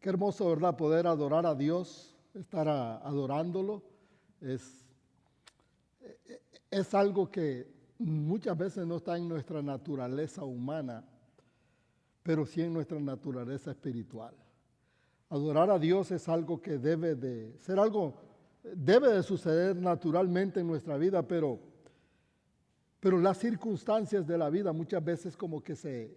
Qué hermoso, ¿verdad? Poder adorar a Dios, estar adorándolo. Es algo que muchas veces no está en nuestra naturaleza humana, pero sí en nuestra naturaleza espiritual. Adorar a Dios es algo que debe de ser algo, debe de suceder naturalmente en nuestra vida, pero las circunstancias de la vida muchas veces como que se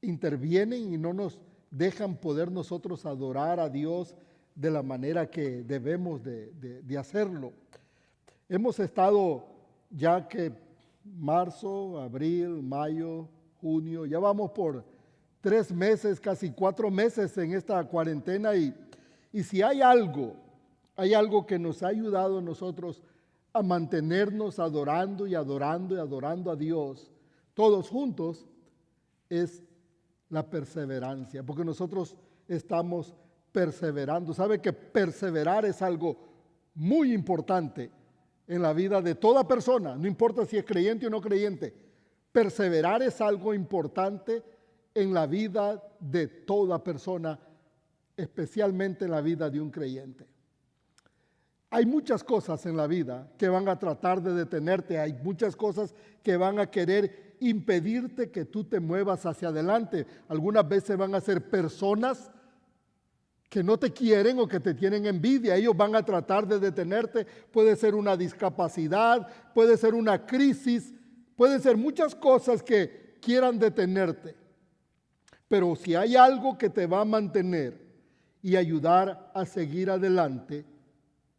intervienen y no nos dejan poder nosotros adorar a Dios de la manera que debemos de hacerlo. Hemos estado ya que marzo, abril, mayo, junio, ya vamos por 3 meses, casi 4 meses en esta cuarentena y si hay algo que nos ha ayudado a nosotros a mantenernos adorando y adorando y adorando a Dios, todos juntos, es la perseverancia, porque nosotros estamos perseverando. ¿Sabe que perseverar es algo muy importante en la vida de toda persona? No importa si es creyente o no creyente. Perseverar es algo importante en la vida de toda persona, especialmente en la vida de un creyente. Hay muchas cosas en la vida que van a tratar de detenerte, hay muchas cosas que van a querer impedirte que tú te muevas hacia adelante. Algunas veces van a ser personas que no te quieren o que te tienen envidia. Ellos van a tratar de detenerte. Puede ser una discapacidad, puede ser una crisis, pueden ser muchas cosas que quieran detenerte. Pero si hay algo que te va a mantener y ayudar a seguir adelante,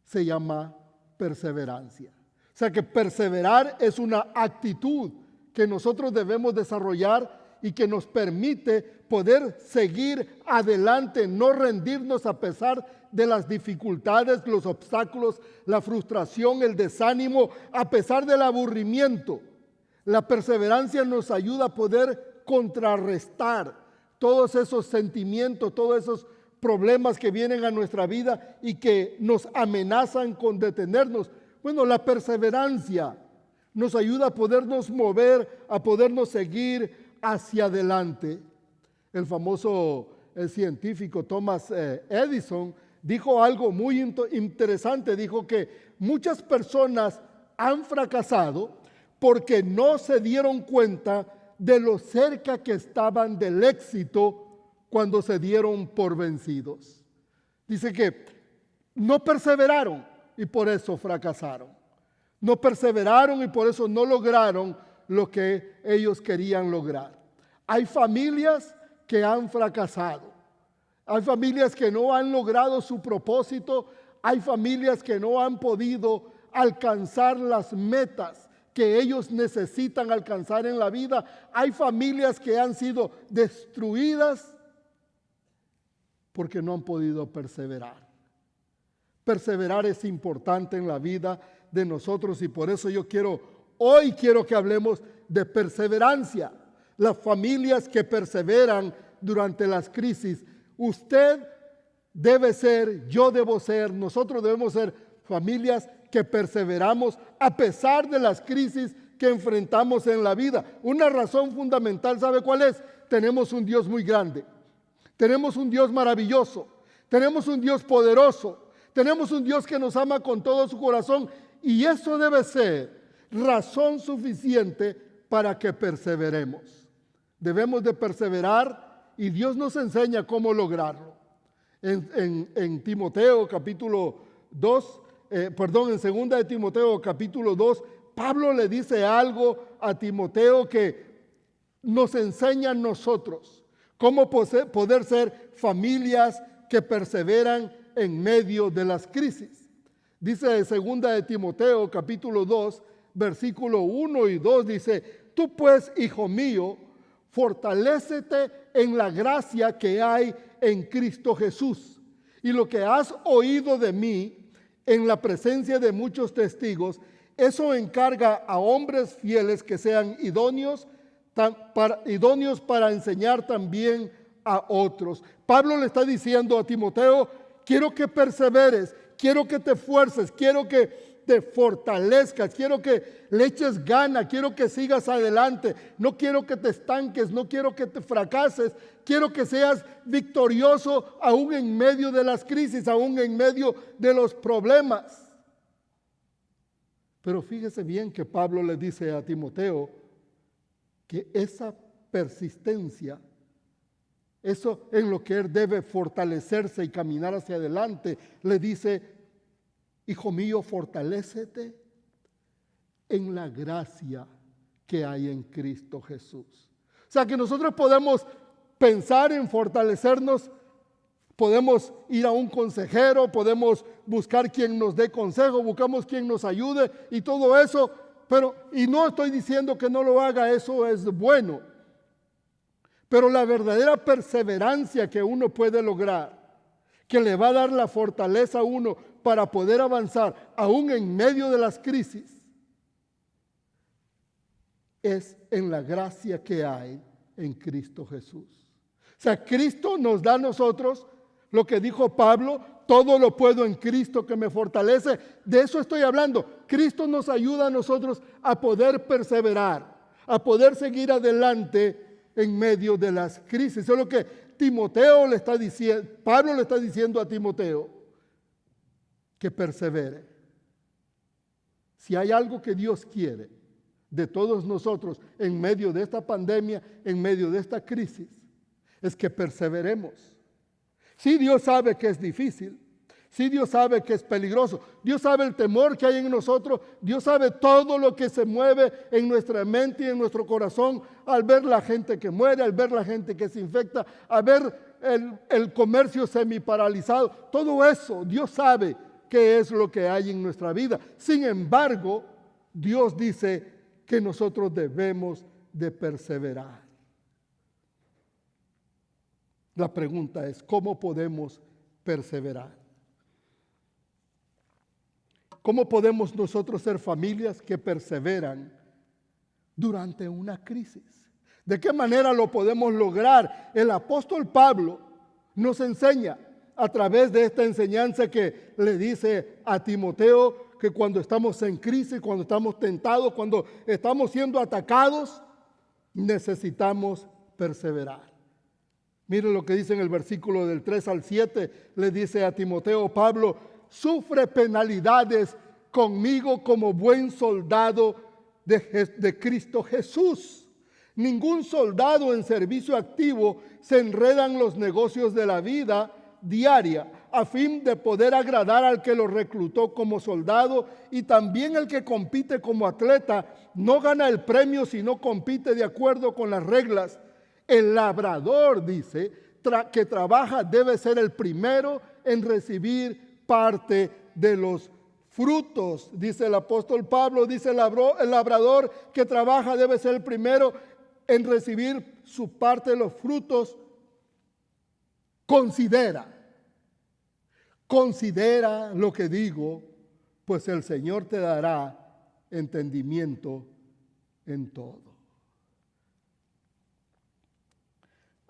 se llama perseverancia. O sea que perseverar es una actitud que nosotros debemos desarrollar y que nos permite poder seguir adelante, no rendirnos a pesar de las dificultades, los obstáculos, la frustración, el desánimo, a pesar del aburrimiento. La perseverancia nos ayuda a poder contrarrestar todos esos sentimientos, todos esos problemas que vienen a nuestra vida y que nos amenazan con detenernos. Bueno, la perseverancia nos ayuda a podernos mover, a podernos seguir hacia adelante. El famoso científico Thomas Edison dijo algo muy interesante. Dijo que muchas personas han fracasado porque no se dieron cuenta de lo cerca que estaban del éxito cuando se dieron por vencidos. Dice que no perseveraron y por eso fracasaron. No perseveraron y por eso no lograron lo que ellos querían lograr. Hay familias que han fracasado. Hay familias que no han logrado su propósito. Hay familias que no han podido alcanzar las metas que ellos necesitan alcanzar en la vida. Hay familias que han sido destruidas porque no han podido perseverar. Perseverar es importante en la vida de nosotros y por eso hoy quiero que hablemos de perseverancia. Las familias que perseveran durante las crisis. Usted debe ser, yo debo ser, nosotros debemos ser familias que perseveramos a pesar de las crisis que enfrentamos en la vida. Una razón fundamental, ¿sabe cuál es? Tenemos un Dios muy grande. Tenemos un Dios maravilloso, tenemos un Dios poderoso, tenemos un Dios que nos ama con todo su corazón y eso debe ser razón suficiente para que perseveremos. Debemos de perseverar y Dios nos enseña cómo lograrlo. En Timoteo capítulo 2, en 2 de Timoteo capítulo 2, Pablo le dice algo a Timoteo que nos enseña a nosotros. Cómo poder ser familias que perseveran en medio de las crisis. Dice en 2 de Timoteo capítulo 2, versículo 1 y 2, dice: tú pues, hijo mío, fortalécete en la gracia que hay en Cristo Jesús. Y lo que has oído de mí en la presencia de muchos testigos, eso encarga a hombres fieles que sean idóneos para enseñar también a otros. Pablo le está diciendo a Timoteo: quiero que perseveres, quiero que te esfuerces, quiero que te fortalezcas, quiero que le eches gana, quiero que sigas adelante, no quiero que te estanques, no quiero que te fracases, quiero que seas victorioso aún en medio de las crisis, aún en medio de los problemas. Pero fíjese bien que Pablo le dice a Timoteo que esa persistencia, eso en lo que él debe fortalecerse y caminar hacia adelante, le dice: hijo mío, fortalécete en la gracia que hay en Cristo Jesús. O sea que nosotros podemos pensar en fortalecernos, podemos ir a un consejero, podemos buscar quien nos dé consejo, buscamos quien nos ayude y todo eso, y no estoy diciendo que no lo haga, eso es bueno. Pero la verdadera perseverancia que uno puede lograr, que le va a dar la fortaleza a uno para poder avanzar aún en medio de las crisis, es en la gracia que hay en Cristo Jesús. O sea, Cristo nos da a nosotros lo que dijo Pablo: todo lo puedo en Cristo que me fortalece. De eso estoy hablando. Cristo nos ayuda a nosotros a poder perseverar, a poder seguir adelante en medio de las crisis. Eso es lo que Timoteo le está diciendo, Pablo le está diciendo a Timoteo, que persevere. Si hay algo que Dios quiere de todos nosotros en medio de esta pandemia, en medio de esta crisis, es que perseveremos. Sí, Dios sabe que es difícil. Sí, Dios sabe que es peligroso. Dios sabe el temor que hay en nosotros. Dios sabe todo lo que se mueve en nuestra mente y en nuestro corazón al ver la gente que muere, al ver la gente que se infecta, al ver el comercio semiparalizado. Todo eso, Dios sabe qué es lo que hay en nuestra vida. Sin embargo, Dios dice que nosotros debemos de perseverar. La pregunta es: ¿cómo podemos perseverar? ¿Cómo podemos nosotros ser familias que perseveran durante una crisis? ¿De qué manera lo podemos lograr? El apóstol Pablo nos enseña a través de esta enseñanza que le dice a Timoteo que cuando estamos en crisis, cuando estamos tentados, cuando estamos siendo atacados, necesitamos perseverar. Miren lo que dice en el versículo del 3 al 7, le dice a Timoteo Pablo: sufre penalidades conmigo como buen soldado de Cristo Jesús. Ningún soldado en servicio activo se enreda en los negocios de la vida diaria a fin de poder agradar al que lo reclutó como soldado, y también el que compite como atleta no gana el premio si no compite de acuerdo con las reglas. El labrador, dice, que trabaja debe ser el primero en recibir parte de los frutos. Dice el apóstol Pablo, dice el labrador que trabaja debe ser el primero en recibir su parte de los frutos. Considera lo que digo, pues el Señor te dará entendimiento en todo.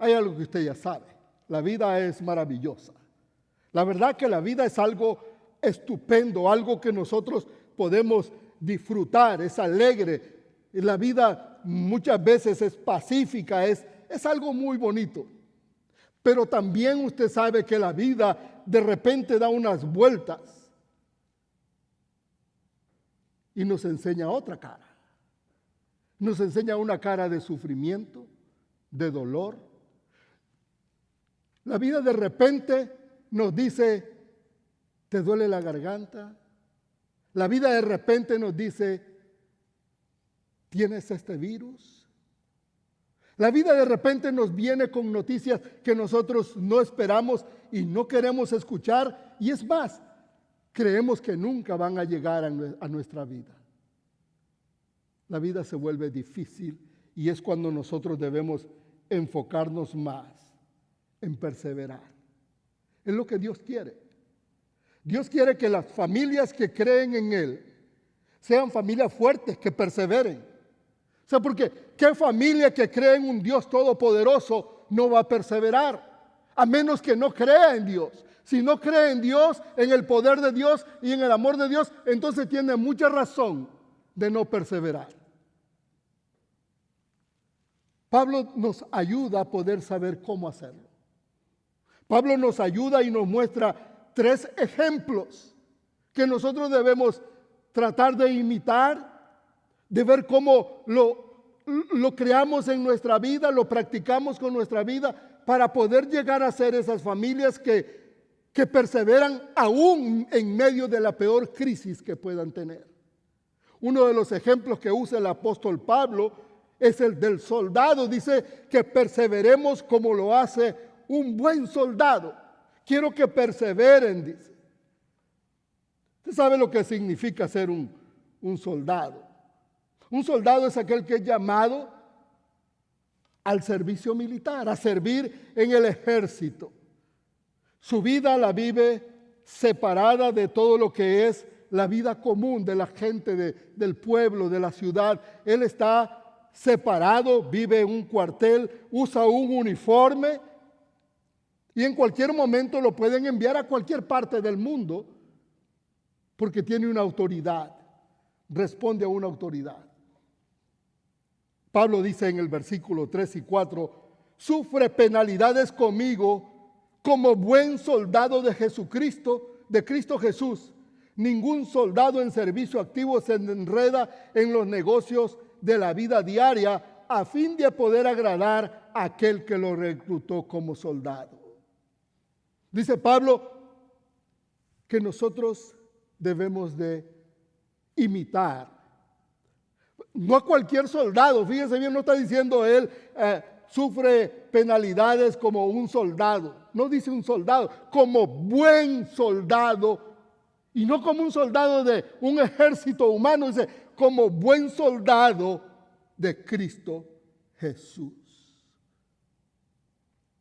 Hay algo que usted ya sabe: la vida es maravillosa. La verdad que la vida es algo estupendo, algo que nosotros podemos disfrutar, es alegre. La vida muchas veces es pacífica, es algo muy bonito. Pero también usted sabe que la vida de repente da unas vueltas y nos enseña otra cara. Nos enseña una cara de sufrimiento, de dolor. La vida de repente nos dice: ¿te duele la garganta? La vida de repente nos dice: ¿tienes este virus? La vida de repente nos viene con noticias que nosotros no esperamos y no queremos escuchar, y es más, creemos que nunca van a llegar a nuestra vida. La vida se vuelve difícil y es cuando nosotros debemos enfocarnos más en perseverar. Es lo que Dios quiere. Dios quiere que las familias que creen en Él sean familias fuertes, que perseveren. O sea, porque ¿qué familia que cree en un Dios todopoderoso no va a perseverar? A menos que no crea en Dios. Si no cree en Dios, en el poder de Dios y en el amor de Dios, entonces tiene mucha razón de no perseverar. Pablo nos ayuda a poder saber cómo hacerlo. Pablo nos ayuda y nos muestra 3 ejemplos que nosotros debemos tratar de imitar, de ver cómo lo creamos en nuestra vida, lo practicamos con nuestra vida para poder llegar a ser esas familias que perseveran aún en medio de la peor crisis que puedan tener. Uno de los ejemplos que usa el apóstol Pablo es el del soldado. Dice que perseveremos como lo hace un buen soldado. Quiero que perseveren, dice. Usted sabe lo que significa ser un soldado. Un soldado es aquel que es llamado al servicio militar, a servir en el ejército. Su vida la vive separada de todo lo que es la vida común de la gente del pueblo, de la ciudad. Él está separado, vive en un cuartel, usa un uniforme y en cualquier momento lo pueden enviar a cualquier parte del mundo porque tiene una autoridad, responde a una autoridad. Pablo dice en el versículo 3 y 4, sufre penalidades conmigo como buen soldado de Jesucristo, de Cristo Jesús. Ningún soldado en servicio activo se enreda en los negocios de la vida diaria a fin de poder agradar a aquel que lo reclutó como soldado. Dice Pablo que nosotros debemos de imitar. No a cualquier soldado, fíjese bien, no está diciendo él sufre penalidades como un soldado. No dice un soldado, como buen soldado. Y no como un soldado de un ejército humano, dice como buen soldado de Cristo Jesús.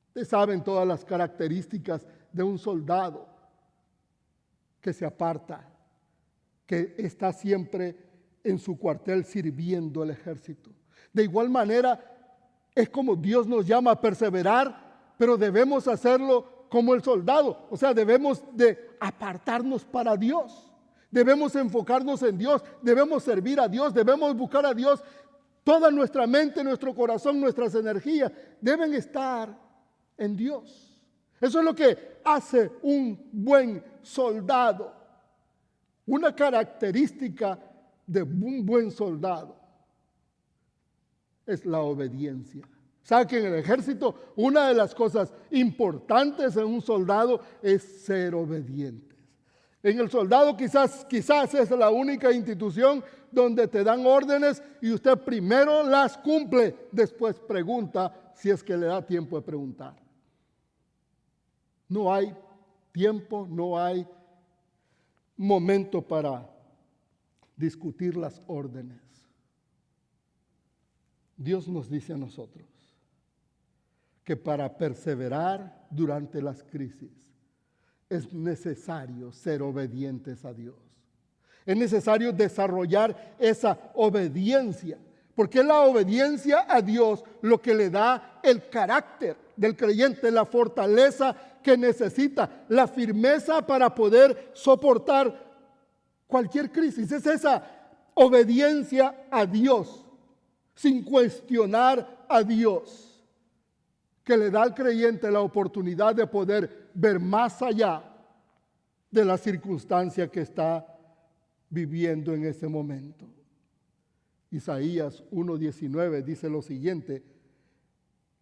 Ustedes saben todas las características de un soldado que se aparta, que está siempre en su cuartel sirviendo al ejército. De igual manera, es como Dios nos llama a perseverar, pero debemos hacerlo como el soldado. O sea, debemos de apartarnos para Dios. Debemos enfocarnos en Dios, debemos servir a Dios, debemos buscar a Dios. Toda nuestra mente, nuestro corazón, nuestras energías deben estar en Dios. Eso es lo que hace un buen soldado. Una característica de un buen soldado es la obediencia. ¿Sabe que en el ejército una de las cosas importantes en un soldado es ser obedientes? En el soldado quizás es la única institución donde te dan órdenes y usted primero las cumple, después pregunta si es que le da tiempo de preguntar. No hay tiempo, no hay momento para discutir las órdenes. Dios nos dice a nosotros que para perseverar durante las crisis es necesario ser obedientes a Dios. Es necesario desarrollar esa obediencia, porque es la obediencia a Dios lo que le da el carácter del creyente, la fortaleza que necesita, la firmeza para poder soportar cualquier crisis. Es esa obediencia a Dios, sin cuestionar a Dios, que le da al creyente la oportunidad de poder ver más allá de la circunstancia que está viviendo en ese momento. Isaías 1:19 dice lo siguiente: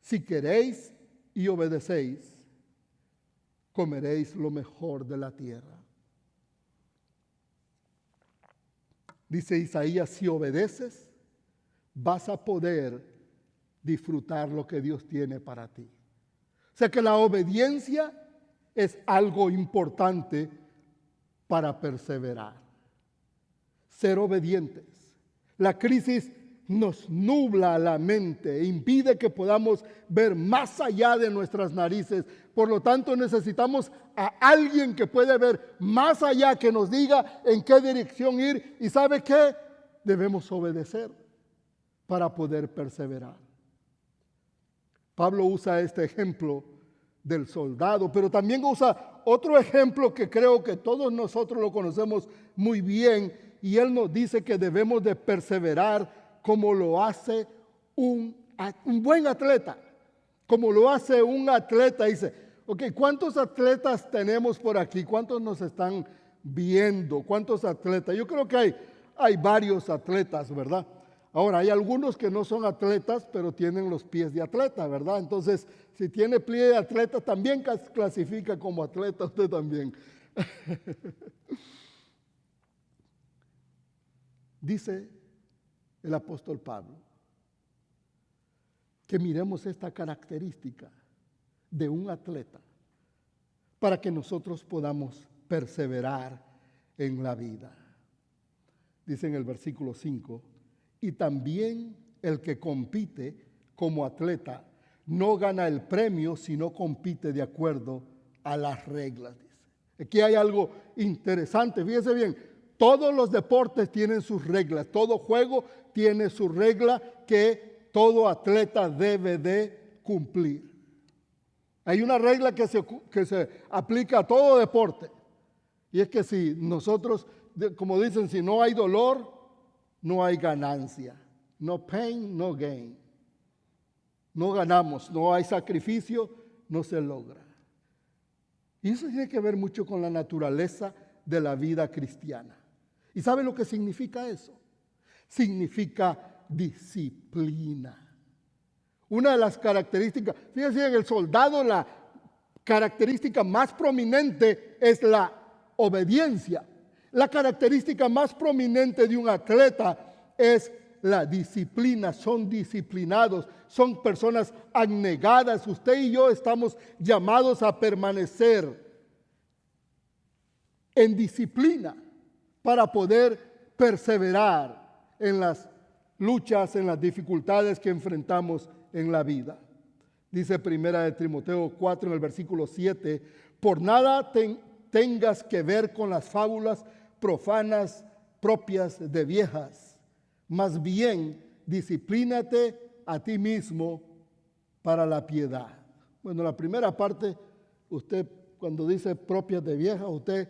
si queréis y obedecéis, comeréis lo mejor de la tierra. Dice Isaías, si obedeces, vas a poder disfrutar lo que Dios tiene para ti. O sea que la obediencia es algo importante para perseverar. Ser obedientes. La crisis nos nubla la mente, impide que podamos ver más allá de nuestras narices. Por lo tanto, necesitamos a alguien que puede ver más allá, que nos diga en qué dirección ir. ¿Y sabe qué? Debemos obedecer para poder perseverar. Pablo usa este ejemplo del soldado, pero también usa otro ejemplo que creo que todos nosotros lo conocemos muy bien, y él nos dice que debemos de perseverar como lo hace un buen atleta, como lo hace un atleta. Dice, ok, ¿cuántos atletas tenemos por aquí? ¿Cuántos nos están viendo? ¿Cuántos atletas? Yo creo que hay varios atletas, ¿verdad? Ahora, hay algunos que no son atletas, pero tienen los pies de atleta, ¿verdad? Entonces, si tiene pie de atleta, también clasifica como atleta usted también. Dice el apóstol Pablo que miremos esta característica de un atleta para que nosotros podamos perseverar en la vida. Dice en el versículo 5, y también el que compite como atleta no gana el premio si no compite de acuerdo a las reglas. Dice. Aquí hay algo interesante, fíjese bien, todos los deportes tienen sus reglas, todo juego tiene su regla que todo atleta debe de cumplir. Hay una regla que se aplica a todo deporte, y es que si nosotros, como dicen, si no hay dolor, no hay ganancia. No pain, no gain. No ganamos, no hay sacrificio, no se logra. Y eso tiene que ver mucho con la naturaleza de la vida cristiana. ¿Y sabe lo que significa eso? Significa disciplina. Una de las características, fíjense, en el soldado la característica más prominente es la obediencia. La característica más prominente de un atleta es la disciplina. Son disciplinados, son personas abnegadas. Usted y yo estamos llamados a permanecer en disciplina para poder perseverar en las luchas, en las dificultades que enfrentamos en la vida. Dice primera de Timoteo 4 en el versículo 7, por nada tengas que ver con las fábulas profanas propias de viejas, más bien disciplínate a ti mismo para la piedad. Bueno, la primera parte, usted cuando dice propias de viejas, usted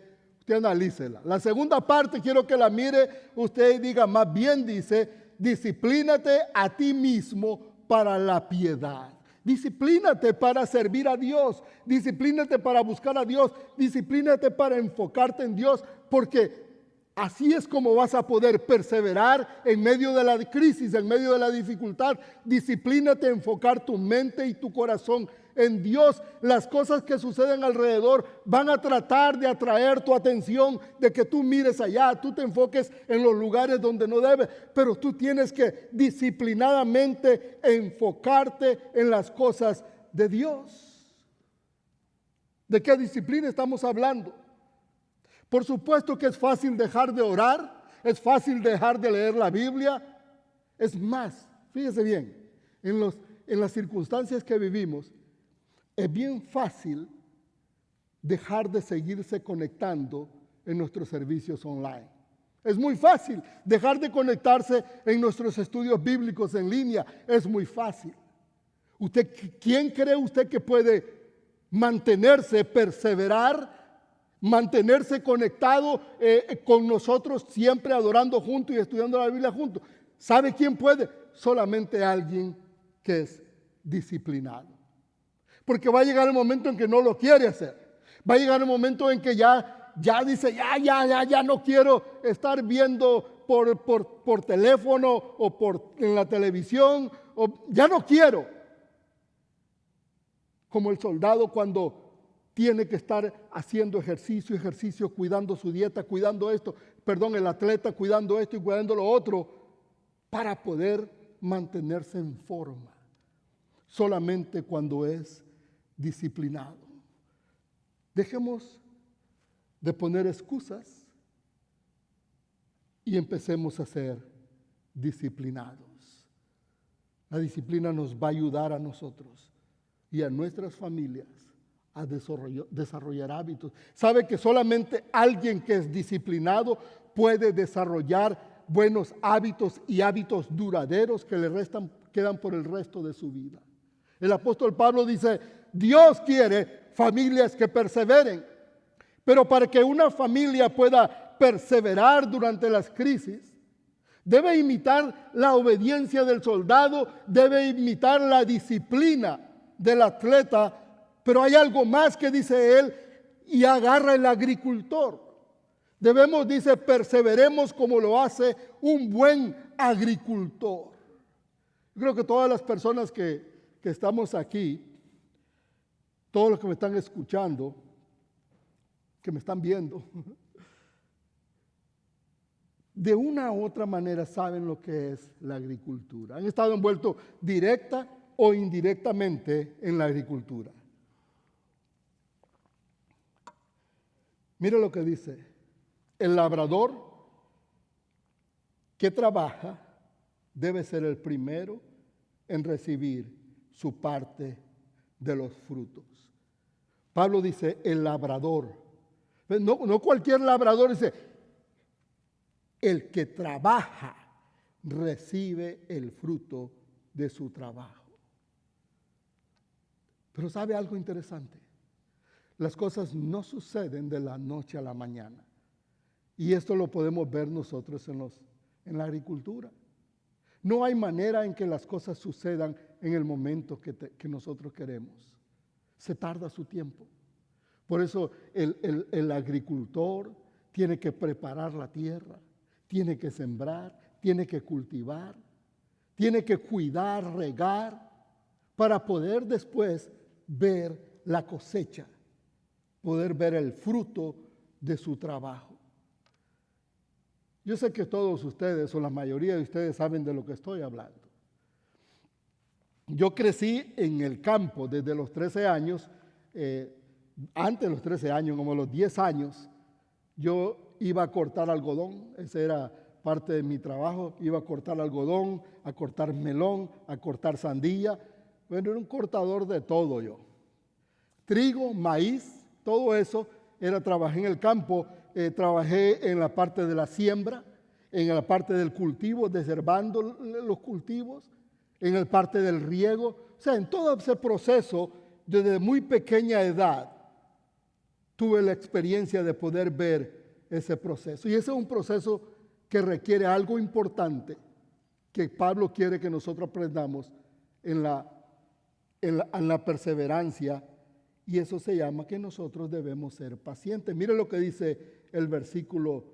analícela. La segunda parte quiero que la mire usted y diga, más bien dice, disciplínate a ti mismo para la piedad. Disciplínate para servir a Dios, disciplínate para buscar a Dios, disciplínate para enfocarte en Dios, porque así es como vas a poder perseverar en medio de la crisis, en medio de la dificultad. Disciplínate a enfocar tu mente y tu corazón en Dios. Las cosas que suceden alrededor van a tratar de atraer tu atención, de que tú mires allá, tú te enfoques en los lugares donde no debes, pero tú tienes que disciplinadamente enfocarte en las cosas de Dios. ¿De qué disciplina estamos hablando? Por supuesto que es fácil dejar de orar, es fácil dejar de leer la Biblia. Es más, fíjese bien, en las circunstancias que vivimos, es bien fácil dejar de seguirse conectando en nuestros servicios online. Es muy fácil dejar de conectarse en nuestros estudios bíblicos en línea. Es muy fácil. ¿Quién cree usted que puede mantenerse, perseverar, mantenerse conectado con nosotros, siempre adorando juntos y estudiando la Biblia juntos? ¿Sabe quién puede? Solamente alguien que es disciplinado. Porque va a llegar el momento en que no lo quiere hacer. Va a llegar el momento en que ya dice, ya no quiero estar viendo por teléfono o en la televisión, o ya no quiero. Como el soldado cuando tiene que estar haciendo ejercicio, cuidando su dieta, cuidando esto, el atleta cuidando esto y cuidando lo otro, para poder mantenerse en forma. Solamente cuando es disciplinado. Dejemos de poner excusas y empecemos a ser disciplinados. La disciplina nos va a ayudar a nosotros y a nuestras familias a desarrollar hábitos. Sabe que solamente alguien que es disciplinado puede desarrollar buenos hábitos y hábitos duraderos que quedan por el resto de su vida. El apóstol Pablo dice, Dios quiere familias que perseveren. Pero para que una familia pueda perseverar durante las crisis, debe imitar la obediencia del soldado, debe imitar la disciplina del atleta, pero hay algo más que dice él, y agarra el agricultor. Debemos, dice, perseveremos como lo hace un buen agricultor. Yo creo que todas las personas que estamos aquí, todos los que me están escuchando, que me están viendo, de una u otra manera saben lo que es la agricultura. Han estado envueltos directa o indirectamente en la agricultura. Mire lo que dice: el labrador que trabaja debe ser el primero en recibir su parte de los frutos. Pablo dice el labrador. No cualquier labrador, dice el que trabaja recibe el fruto de su trabajo. Pero ¿sabe algo interesante? Las cosas no suceden de la noche a la mañana. Y esto lo podemos ver nosotros en la agricultura. No hay manera en que las cosas sucedan en el momento que nosotros queremos. Se tarda su tiempo. Por eso el agricultor tiene que preparar la tierra, tiene que sembrar, tiene que cultivar, tiene que cuidar, regar, para poder después ver la cosecha, poder ver el fruto de su trabajo. Yo sé que todos ustedes, o la mayoría de ustedes, saben de lo que estoy hablando. Yo crecí en el campo desde los 13 años, antes de los 13 años, como los 10 años, yo iba a cortar algodón, ese era parte de mi trabajo, iba a cortar algodón, a cortar melón, a cortar sandía. Bueno, era un cortador de todo yo. Trigo, maíz, todo eso, trabajé en el campo, trabajé en la parte de la siembra, en la parte del cultivo, desherbando los cultivos, en la parte del riego. O sea, en todo ese proceso, desde muy pequeña edad, tuve la experiencia de poder ver ese proceso. Y ese es un proceso que requiere algo importante que Pablo quiere que nosotros aprendamos en la perseverancia, y eso se llama que nosotros debemos ser pacientes. Mire lo que dice el versículo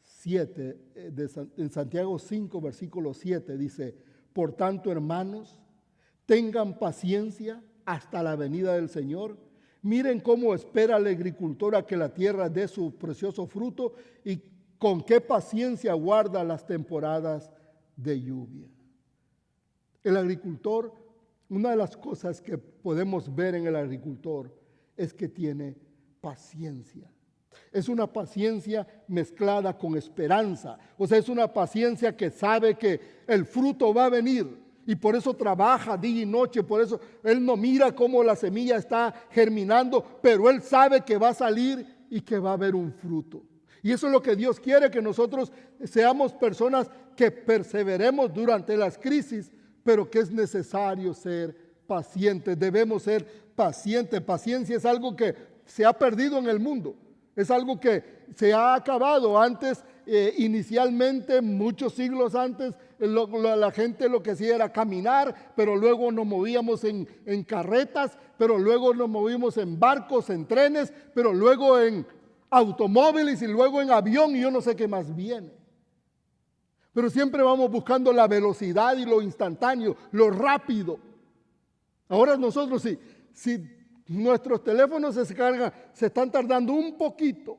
7, en Santiago 5, versículo 7, dice: por tanto, hermanos, tengan paciencia hasta la venida del Señor. Miren cómo espera el agricultor a que la tierra dé su precioso fruto y con qué paciencia guarda las temporadas de lluvia. El agricultor, una de las cosas que podemos ver en el agricultor es que tiene paciencia. Es una paciencia mezclada con esperanza. O sea, es una paciencia que sabe que el fruto va a venir. Y por eso trabaja día y noche, por eso él no mira cómo la semilla está germinando, pero él sabe que va a salir y que va a haber un fruto. Y eso es lo que Dios quiere, que nosotros seamos personas que perseveremos durante las crisis, pero que es necesario ser pacientes. Debemos ser pacientes. Paciencia es algo que se ha perdido en el mundo. Es algo que se ha acabado. Antes, inicialmente, muchos siglos antes, la gente lo que hacía era caminar, pero luego nos movíamos en carretas, pero luego nos movimos en barcos, en trenes, pero luego en automóviles y luego en avión, y yo no sé qué más viene. Pero siempre vamos buscando la velocidad y lo instantáneo, lo rápido. Ahora nosotros, si nuestros teléfonos se están tardando un poquito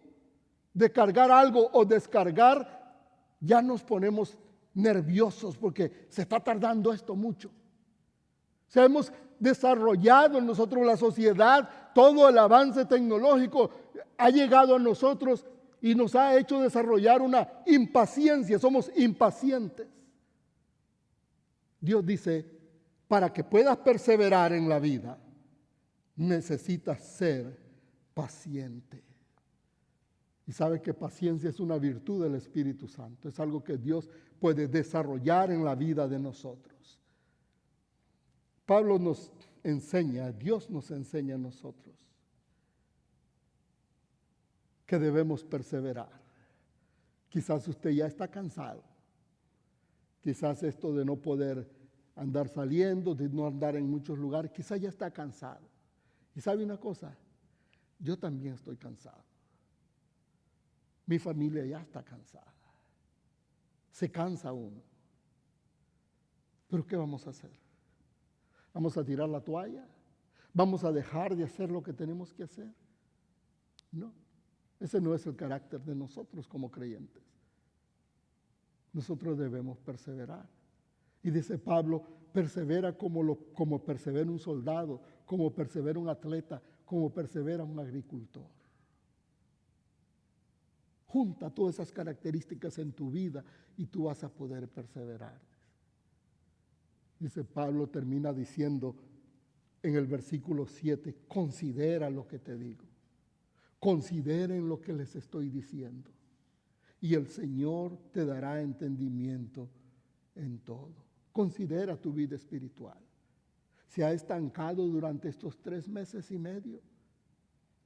de cargar algo o descargar, ya nos ponemos nerviosos porque se está tardando esto mucho. O sea, hemos desarrollado en nosotros la sociedad, todo el avance tecnológico ha llegado a nosotros y nos ha hecho desarrollar una impaciencia, somos impacientes. Dios dice, para que puedas perseverar en la vida, necesitas ser paciente. Y sabe que paciencia es una virtud del Espíritu Santo, es algo que Dios puede desarrollar en la vida de nosotros. Pablo nos enseña, Dios nos enseña a nosotros que debemos perseverar. Quizás usted ya está cansado. Quizás esto de no poder andar saliendo, de no andar en muchos lugares, quizás ya está cansado. Y sabe una cosa, yo también estoy cansado. Mi familia ya está cansada. Se cansa uno. ¿Pero qué vamos a hacer? ¿Vamos a tirar la toalla? ¿Vamos a dejar de hacer lo que tenemos que hacer? No, ese no es el carácter de nosotros como creyentes. Nosotros debemos perseverar. Y dice Pablo, persevera como persevera un soldado, como persevera un atleta, como persevera un agricultor. Junta todas esas características en tu vida y tú vas a poder perseverar. Dice Pablo, termina diciendo en el versículo 7, considera lo que te digo. Consideren lo que les estoy diciendo. Y el Señor te dará entendimiento en todo. Considera tu vida espiritual. ¿Se ha estancado durante estos 3 meses y medio?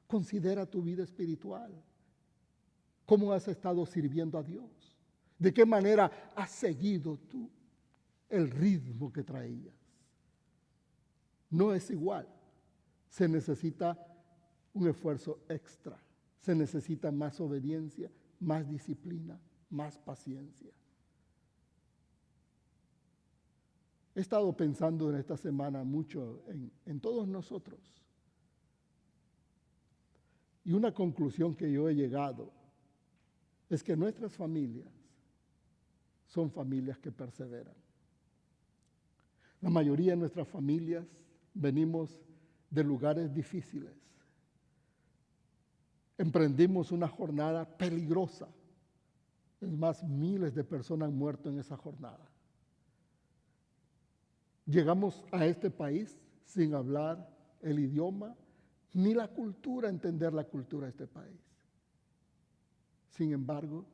Considera tu vida espiritual. ¿Cómo has estado sirviendo a Dios? ¿De qué manera has seguido tú el ritmo que traías? No es igual. Se necesita un esfuerzo extra. Se necesita más obediencia, más disciplina, más paciencia. He estado pensando en esta semana mucho en todos nosotros. Y una conclusión que yo he llegado es que nuestras familias son familias que perseveran. La mayoría de nuestras familias venimos de lugares difíciles. Emprendimos una jornada peligrosa. Es más, miles de personas han muerto en esa jornada. Llegamos a este país sin hablar el idioma ni la cultura, entender la cultura de este país. Sin embargo,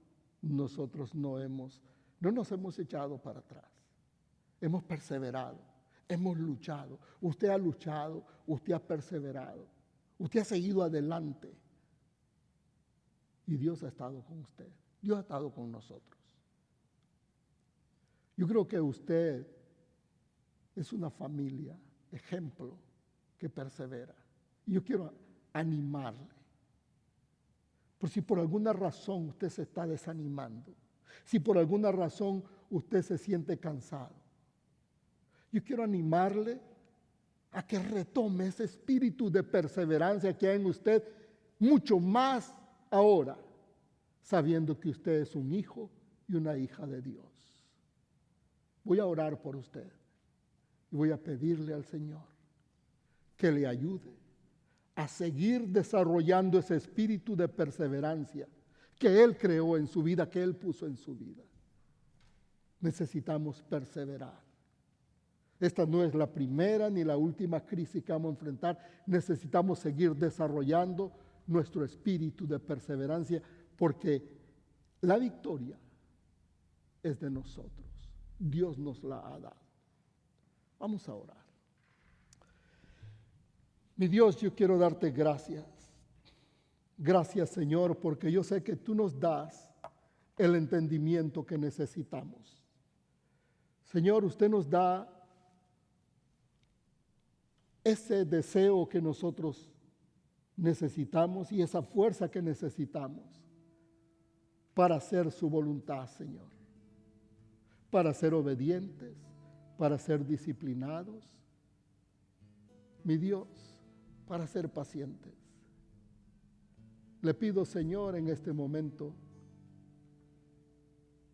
nosotros no nos hemos echado para atrás. Hemos perseverado, hemos luchado. Usted ha luchado, usted ha perseverado, usted ha seguido adelante. Y Dios ha estado con usted, Dios ha estado con nosotros. Yo creo que usted es una familia, ejemplo, que persevera. Y yo quiero animarle. Por si por alguna razón usted se está desanimando, si por alguna razón usted se siente cansado, yo quiero animarle a que retome ese espíritu de perseverancia que hay en usted, mucho más ahora, sabiendo que usted es un hijo y una hija de Dios. Voy a orar por usted y voy a pedirle al Señor que le ayude a seguir desarrollando ese espíritu de perseverancia que Él creó en su vida, que Él puso en su vida. Necesitamos perseverar. Esta no es la primera ni la última crisis que vamos a enfrentar. Necesitamos seguir desarrollando nuestro espíritu de perseverancia porque la victoria es de nosotros. Dios nos la ha dado. Vamos a orar. Mi Dios, yo quiero darte gracias. Gracias, Señor, porque yo sé que tú nos das el entendimiento que necesitamos. Señor, usted nos da ese deseo que nosotros necesitamos y esa fuerza que necesitamos para hacer su voluntad, Señor. Para ser obedientes, para ser disciplinados. Mi Dios, para ser pacientes. Le pido, Señor, en este momento,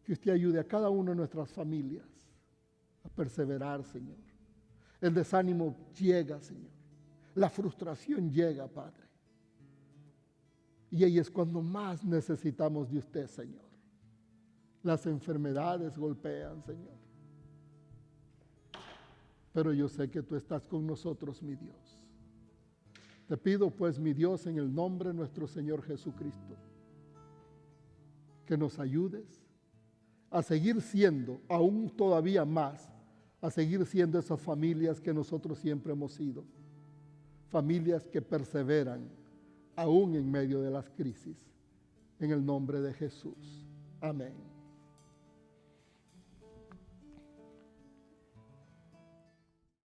que usted ayude a cada una de nuestras familias a perseverar, Señor. El desánimo llega, Señor. La frustración llega, Padre. Y ahí es cuando más necesitamos de usted, Señor. Las enfermedades golpean, Señor. Pero yo sé que tú estás con nosotros, mi Dios. Te pido, pues, mi Dios, en el nombre de nuestro Señor Jesucristo, que nos ayudes a seguir siendo aún todavía más a seguir siendo esas familias que nosotros siempre hemos sido. Familias que perseveran aún en medio de las crisis. En el nombre de Jesús. Amén.